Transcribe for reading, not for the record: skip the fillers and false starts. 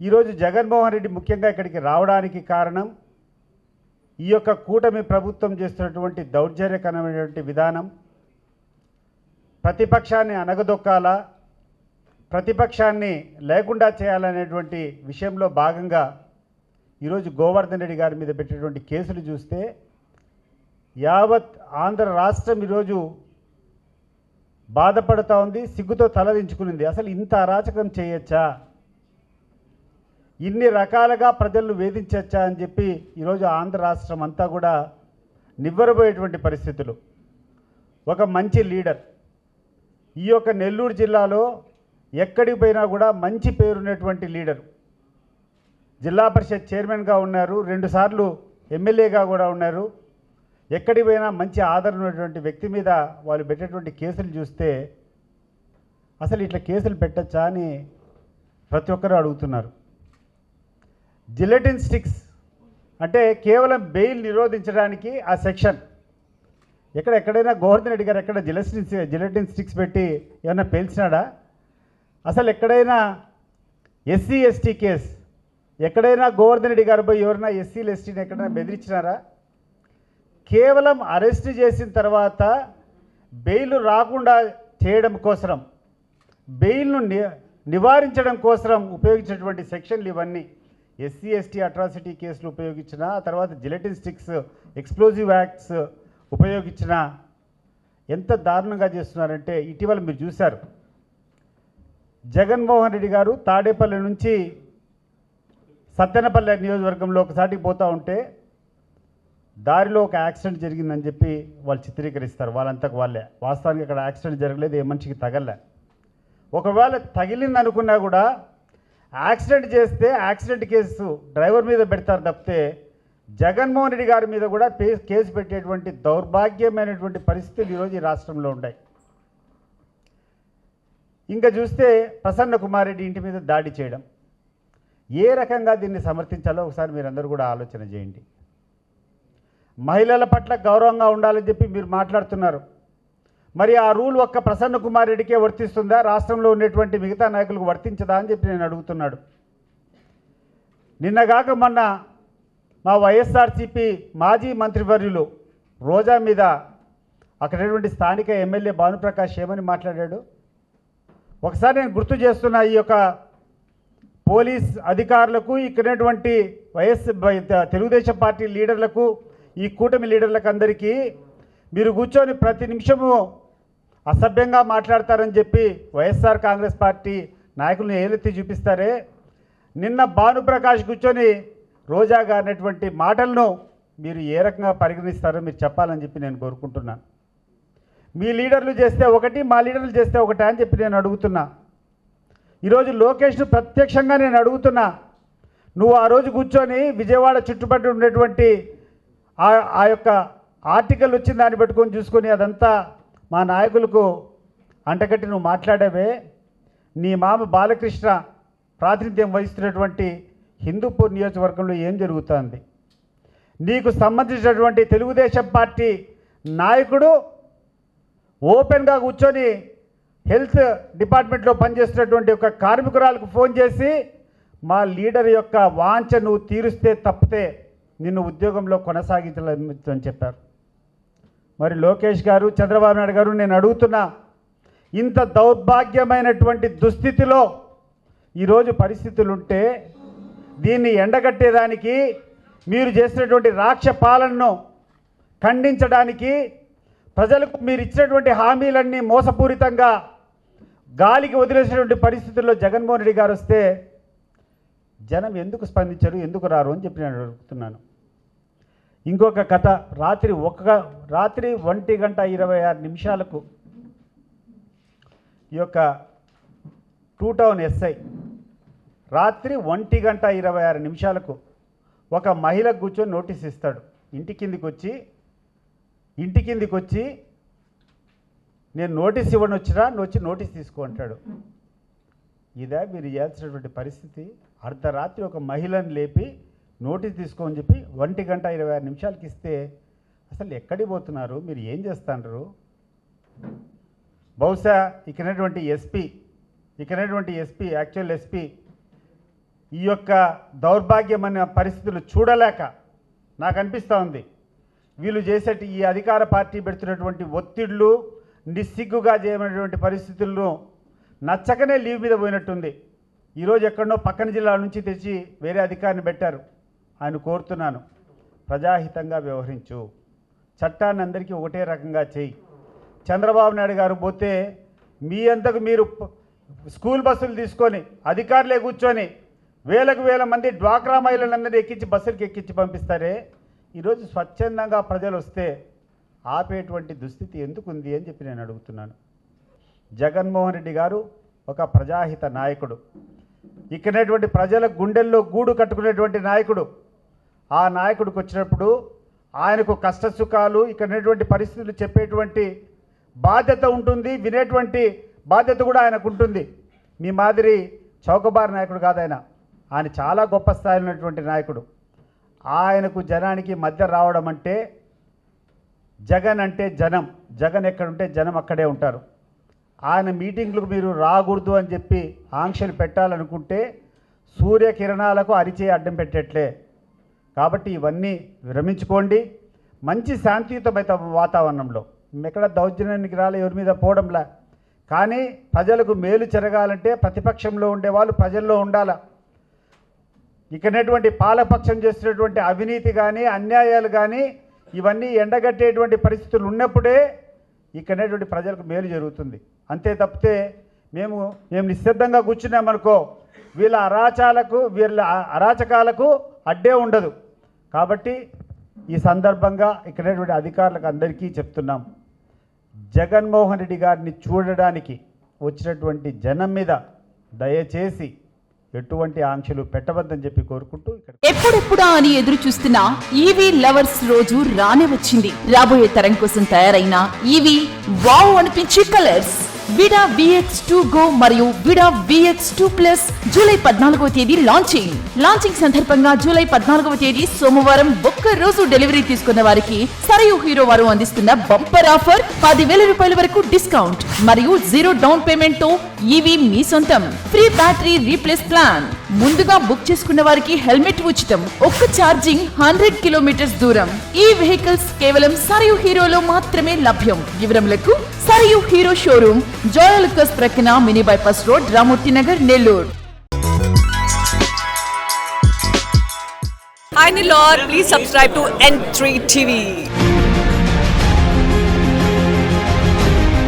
ఈరోజు జగన్మోహన్ రెడ్డి ముఖ్యంగా ఇక్కడికి రావడానికి కారణం ఈ యొక్క కూటమి ప్రభుత్వం చేస్తున్నటువంటి దౌర్జన్యకరమైనటువంటి విధానం, ప్రతిపక్షాన్ని అణగదొక్కాలా, ప్రతిపక్షాన్ని లేకుండా చేయాలనేటువంటి విషయంలో భాగంగా ఈరోజు గోవర్ధన్ రెడ్డి గారి మీద పెట్టినటువంటి కేసులు చూస్తే యావత్ ఆంధ్ర రాష్ట్రం ఈరోజు బాధపడుతూ ఉంది, సిగ్గుతో తలదించుకునింది. అసలు ఇంత అరాచకం చేయొచ్చా, ఇన్ని రకాలుగా ప్రజలను వేధించచ్చా అని చెప్పి ఈరోజు ఆంధ్ర రాష్ట్రం అంతా కూడా నివ్వెరబోయేటువంటి పరిస్థితులు. ఒక మంచి లీడర్ ఈ యొక్క నెల్లూరు జిల్లాలో ఎక్కడికి పోయినా కూడా మంచి పేరున్నటువంటి లీడరు, జిల్లా పరిషత్ చైర్మన్గా ఉన్నారు, 2 సార్లు ఎమ్మెల్యేగా కూడా ఉన్నారు. ఎక్కడికి పోయినా మంచి ఆదరణ ఉన్నటువంటి వ్యక్తి మీద వాళ్ళు పెట్టేటువంటి కేసులు చూస్తే అసలు ఇట్లా కేసులు పెట్టచ్చా అని ప్రతి ఒక్కరూ అడుగుతున్నారు. జిలెటిన్ స్టిక్స్ అంటే కేవలం బెయిల్ నిరోధించడానికి ఆ సెక్షన్. ఎక్కడైనా గోవర్ధన్ రెడ్డి గారు ఎక్కడ జిలెటిన్ స్టిక్స్ పెట్టి ఏమన్నా పేల్చినాడా? అసలు ఎక్కడైనా ఎస్సీ ఎస్టీ కేసు ఎక్కడైనా గోవర్ధన్ రెడ్డి గారు పోయి ఎవరైనా ఎస్సీలు ఎస్టీని ఎక్కడైనా బెదిరించినారా? కేవలం అరెస్ట్ చేసిన తర్వాత బెయిల్ రాకుండా చేయడం కోసం, బెయిల్ను నివారించడం కోసం ఉపయోగించినటువంటి సెక్షన్లు ఇవన్నీ. ఎస్సీ ఎస్టీ అట్రాసిటీ కేసులు ఉపయోగించిన, తర్వాత జిలెటిన్ స్టిక్స్, ఎక్స్ప్లోజివ్ యాక్ట్స్ ఉపయోగించిన ఎంత దారుణంగా చేస్తున్నారంటే ఇటీవల మీరు చూశారు. జగన్మోహన్ రెడ్డి గారు తాడేపల్లి నుంచి సత్తెనపల్లి నియోజకవర్గంలో ఒకసారికి పోతూ ఉంటే దారిలో ఒక యాక్సిడెంట్ జరిగిందని చెప్పి వాళ్ళు చిత్రీకరిస్తారు. వాళ్ళంతకు వాళ్ళే, వాస్తవానికి అక్కడ యాక్సిడెంట్ జరగలేదు, ఏ మనిషికి తగలలే. ఒకవేళ తగిలింది అనుకున్నా కూడా యాక్సిడెంట్ చేస్తే యాక్సిడెంట్ కేసు డ్రైవర్ మీద పెడతారు తప్పితే జగన్మోహన్ రెడ్డి గారి మీద కూడా కేసు పెట్టేటువంటి దౌర్భాగ్యమైనటువంటి పరిస్థితులు ఈరోజు ఈ రాష్ట్రంలో ఉన్నాయి. ఇంకా చూస్తే ప్రసన్న కుమార్ రెడ్డి ఇంటి మీద దాడి చేయడం, ఏ రకంగా దీన్ని సమర్థించాలో ఒకసారి మీరందరూ కూడా ఆలోచన చేయండి. మహిళల పట్ల గౌరవంగా ఉండాలని చెప్పి మీరు మాట్లాడుతున్నారు. మరి ఆ రూల్ ఒక్క ప్రసన్న కుమార్ రెడ్డికే వర్తిస్తుందా, రాష్ట్రంలో ఉన్నటువంటి మిగతా నాయకులకు వర్తించదా అని చెప్పి నేను అడుగుతున్నాడు. నిన్నగాక మొన్న మా వైఎస్ఆర్సీపీ మాజీ మంత్రివర్యులు రోజా మీద అక్కడటువంటి స్థానిక ఎమ్మెల్యే భానుప్రకాష్ ఏమని మాట్లాడాడు ఒకసారి నేను గుర్తు చేస్తున్నా. ఈ యొక్క పోలీస్ అధికారులకు, ఇక్కడటువంటి తెలుగుదేశం పార్టీ లీడర్లకు, ఈ కూటమి లీడర్లకు అందరికీ మీరు కూర్చొని ప్రతి నిమిషము అసభ్యంగా మాట్లాడతారని చెప్పి వైఎస్ఆర్ కాంగ్రెస్ పార్టీ నాయకులను ఏలెత్తి చూపిస్తారే, నిన్న భానుప్రకాష్ కూర్చొని రోజా గారినటువంటి మాటలను మీరు ఏ రకంగా పరిగణిస్తారో మీరు చెప్పాలని చెప్పి నేను కోరుకుంటున్నాను. మీ లీడర్లు చేస్తే ఒకటి, మా లీడర్లు చేస్తే ఒకటి అని చెప్పి నేను అడుగుతున్నా. ఈరోజు లోకేష్ను ప్రత్యక్షంగా నేను అడుగుతున్నా, నువ్వు ఆ రోజు కూర్చొని విజయవాడ చుట్టుపక్కల ఉండేటువంటి ఆ యొక్క ఆర్టికల్ వచ్చిన దాన్ని పెట్టుకొని చూసుకొని అదంతా మా నాయకులకు అంటగట్టి నువ్వు మాట్లాడావే. నీ మామ బాలకృష్ణ ప్రాతినిధ్యం వహిస్తున్నటువంటి హిందూపూర్ నియోజకవర్గంలో ఏం జరుగుతుంది? నీకు సంబంధించినటువంటి తెలుగుదేశం పార్టీ నాయకుడు ఓపెన్గా కూర్చొని హెల్త్ డిపార్ట్మెంట్లో పనిచేస్తున్నటువంటి ఒక కార్మికురాలకు ఫోన్ చేసి మా లీడర్ యొక్క వాంఛ నువ్వు తీరుస్తే తప్పితే నిన్ను ఉద్యోగంలో కొనసాగించాలని చెప్పారు. మరి లోకేష్ గారు, చంద్రబాబు నాయుడు గారు, నేను అడుగుతున్నా, ఇంత దౌర్భాగ్యమైనటువంటి దుస్థితిలో ఈరోజు పరిస్థితులుంటే దీన్ని ఎండగట్టేదానికి, మీరు చేసినటువంటి రాక్షస పాలనను ఖండించడానికి, ప్రజలకు మీరు ఇచ్చినటువంటి హామీలన్నీ మోసపూరితంగా గాలికి వదిలేసినటువంటి పరిస్థితుల్లో జగన్మోహన్ రెడ్డి గారు వస్తే జనం ఎందుకు స్పందించరు, ఎందుకు రారు అని చెప్పి నేను అడుగుతున్నాను. ఇంకొక కథ, రాత్రి 1:26 ఈ యొక్క 2 టౌన్ ఎస్ఐ రాత్రి 1:26 ఒక మహిళకు కూర్చొని నోటీస్ ఇస్తాడు. ఇంటి కిందికి వచ్చి నేను నోటీస్ ఇవ్వని వచ్చినా నువ్వు వచ్చి నోటీస్ తీసుకో అంటాడు. ఇదే మీరు చేయాల్సినటువంటి పరిస్థితి? అర్ధరాత్రి ఒక మహిళను లేపి నోటీస్ తీసుకోమని చెప్పి 1:26 ఇస్తే అసలు ఎక్కడికి పోతున్నారు, మీరు ఏం చేస్తున్నారు? బహుశా ఇక్కడటువంటి ఎస్పీ యాక్చువల్ ఎస్పీ ఈ యొక్క దౌర్భాగ్యమైన పరిస్థితులు చూడలేక నాకు అనిపిస్తూ ఉంది. వీళ్ళు చేసేటి ఈ అధికార పార్టీ పెడుతున్నటువంటి ఒత్తిళ్లు, నిస్సిగ్గుగా చేయమైనటువంటి పరిస్థితులను నచ్చకనే లీవ్ మీద పోయినట్టుంది. ఈరోజు ఎక్కడో పక్కన జిల్లా నుంచి తెచ్చి వేరే అధికారిని పెట్టారు. ఆయన కోరుతున్నాను, ప్రజాహితంగా వ్యవహరించు, చట్టాన్ని అందరికీ ఒకటే రకంగా చేయి. చంద్రబాబు నాయుడు గారు పోతే మీ అంతకు మీరు స్కూల్ బస్సులు తీసుకొని అధికారులే కూర్చొని వేల మంది డ్వాక్రా మహిళలందరినీ ఎక్కించి బస్సులకి ఎక్కించి పంపిస్తారే, ఈరోజు స్వచ్ఛందంగా ప్రజలు వస్తే ఆపేటువంటి దుస్థితి ఎందుకుంది అని చెప్పి నేను అడుగుతున్నాను. జగన్మోహన్ రెడ్డి గారు ఒక ప్రజాహిత నాయకుడు, ఇక్కడనేటువంటి ప్రజల గుండెల్లో గూడు కట్టుకునేటువంటి నాయకుడు. ఆ నాయకుడికి వచ్చినప్పుడు ఆయనకు కష్ట సుఖాలు, ఇక్కడనేటువంటి పరిస్థితులు చెప్పేటువంటి బాధ్యత ఉంటుంది, వినేటువంటి బాధ్యత కూడా ఆయనకు ఉంటుంది. మీ మాదిరి చౌకబార్ నాయకుడు కాదు ఆయన. ఆయన చాలా గొప్ప స్థాయిలో ఉన్నటువంటి నాయకుడు. ఆయనకు జనానికి మధ్య రావడం అంటే, జగన్ అంటే జనం, జగన్ ఎక్కడుంటే జనం అక్కడే ఉంటారు. ఆయన మీటింగ్లకు మీరు రాకూడదు అని చెప్పి ఆంక్షలు పెట్టాలనుకుంటే సూర్యకిరణాలకు అరిచే అడ్డం పెట్టేట్లే. కాబట్టి ఇవన్నీ విరమించుకోండి. మంచి శాంతియుతమైన వాతావరణంలో, ఎక్కడ దౌర్జన్యానికి రాలే, ఎవరి మీద పోవడంలా. కానీ ప్రజలకు మేలు జరగాలంటే ప్రతిపక్షంలో ఉండేవాళ్ళు ప్రజల్లో ఉండాలి. ఇక్కడనేటువంటి పాలపక్షం చేస్తున్నటువంటి అవినీతి కానీ, అన్యాయాలు కానీ ఇవన్నీ ఎండగట్టేటువంటి పరిస్థితులు ఉన్నప్పుడే ఇక్కడనేటువంటి ప్రజలకు మేలు జరుగుతుంది. అంతే తప్పితే మేము నిశ్శబ్దంగా కూర్చున్నామనుకో వీళ్ళ అరాచకాలకు అడ్డే ఉండదు. కాబట్టి ఈ సందర్భంగా ఇక్కడనేటువంటి అధికారులకు అందరికీ చెప్తున్నాం, జగన్మోహన్ రెడ్డి గారిని చూడడానికి వచ్చినటువంటి జనం మీద దయచేసి ఎటువంటి ఆంక్షలు పెట్టవద్దని చెప్పి కోరుకుంటూ ఎప్పుడెప్పుడా అని ఎదురు చూస్తున్న ఈవీ లవర్స్ రోజు రానే వచ్చింది. రాబోయే తరం కోసం తయారైన ఈవీ వావ్ అనిపించే కలర్స్ విడా VX2 Go మరియు విడా VX2 Plus జూలై 14వ తేదీ లాంచింగ్ సందర్భంగా జూలై 14వ తేదీ సోమవారం ఒక్క రోజు డెలివరీ తీసుకున్న వారికి సరయు హీరో వారు అందిస్తున్న బంపర్ ఆఫర్ 10,000 రూపాయల వరకు డిస్కౌంట్ మరియు 0 డౌన్ పేమెంట్ తో ఈవీ మీ సొంతం. Free battery replace plan. ముందుగా బుక్ చేసుకున్న వారికి హెల్మెట్ ఉచితం. ఒక్క ఛార్జింగ్ 100 కిలోమీటర్స్ దూరం. ఈ వెహికల్స్ కేవలం సరయు హీరోలో మాత్రమే లభ్యం. వివరములకు సరయు హీరో షోరూమ్, జోయలుకస్ ప్రక్కన, mini bypass road, Ramamurthy Nagar, Nellore. Hi Nilor, please subscribe to N3 TV.